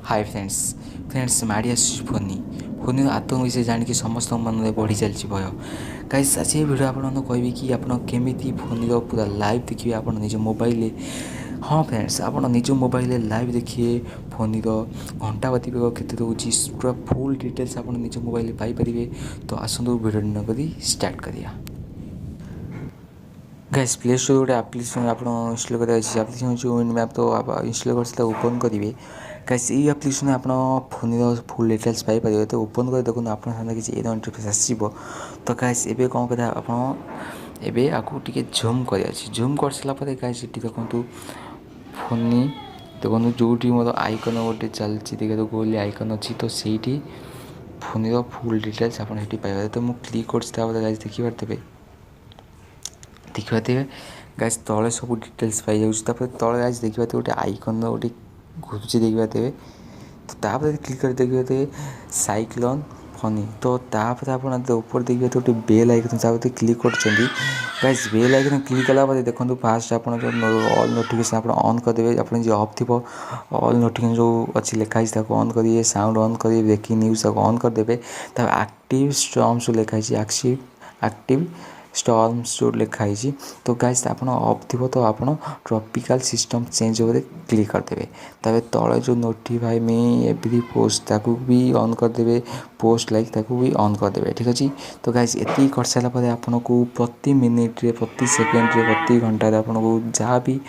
Hi friends माड़ी फोनी फोनी आतंक विषय जानिक समस्त मन में बढ़ी चलती भय गाइस आज ये वीडियो आपको कहबी कि आप केमी फोन पूरा लाइव देखिए आप निज मोबाइल। हाँ फ्रेंड्स आप निज मोबाइल लाइव देखिए फोन घंटा बाती केते रोचे पूरा फुल डिटेल्स आप निज मोबाइल पाइपर। तो आसतु वीडियो नक स्टार्ट करिया। गाइस प्ले स्टोर गोटे आप्लिकेसन आप इनस्टल कर आप्लिकेसन जो विन मैप तो आप इनस्टल कर ओपन करेंगे। गाइस ये आप्लिकेसन आप फोन फुल डिटेल्स पाइपर। तो ओपन कर देखो आप सामने किसी इंटरफेस आसो। तो गाइस एबे कौन करें आप एबे आपको टे झूम कर झूम कर सारापर गाइस ये देखो फोन देखो जो मोर आइकन गोटे चलती देखिए तो गोली आइकन अच्छी तो सही फोन फुल डिटेल्स आप पाइबे। तो मुझे क्लिक कर गाइस देखिए गाइस तले सब डिटेल्स पाई जाऊँ तले गाइस देखिए गोटे आइकन गोटे घुरुची देखिए। तो तापर क्लिक कर देखिए साइक्लोन फनी। तो तापर आप ऊपर देखिए गोटे बेल आइकन तापर क्लिक कर गाइस बेल आइकन क्लिक कला देखो फास्ट आप ऑल नोटिफिकेशन आप ऑन करदे। आप जो ऑफ थी ऑल नोटिफिकेशन जो अच्छी लिखाई ऑन करेंगे साउंड ऑन करेंगे ब्रेकिंग न्यूज ऑन करदे। तब एक्टिव स्टॉर्म्स जो लिखाई एक्टिव स्टॉर्म्स जो लिखाई। तो गाइस आप ऑफ थी तो आप ट्रॉपिकल सिस्टम चेंज हो क्लिक करदे। तब तले जो नोटिफाई मी एवरी पोस्ट ताकू भी ऑन करदे पोस्ट लाइक ताकू भी ऑन करदे। ठीक अच्छे। तो गाइस ये कर सारापर आपन को प्रति मिनिट्रे प्रति सेकेंड्रे प्रति घंटे आपन को जहाँ भी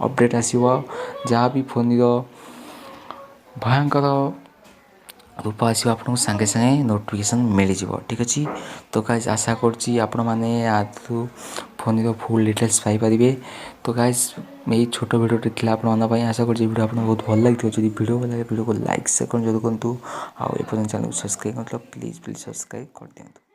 अपडेट आसो जहाँ भी फोन भयंकर रूप आसो आपको सांगे सांगे नोटिफिकेशन मिल जाव। ठीक अच्छे। तो गाइस आशा करुँची आपण मैंने आजू फोन फुल डिटेल्स पाइपर। तो गाइस यही छोट भिडियोटे थी आपंप आशा कर वीडियो आपको बहुत भल लगी। जब वीडियो भल लगे वीडियो को लाइक शेयर कर करूँ। आपर्तन चैनल को सब्सक्राइब कर प्लीज सब्सक्राइब कर दिखाँ।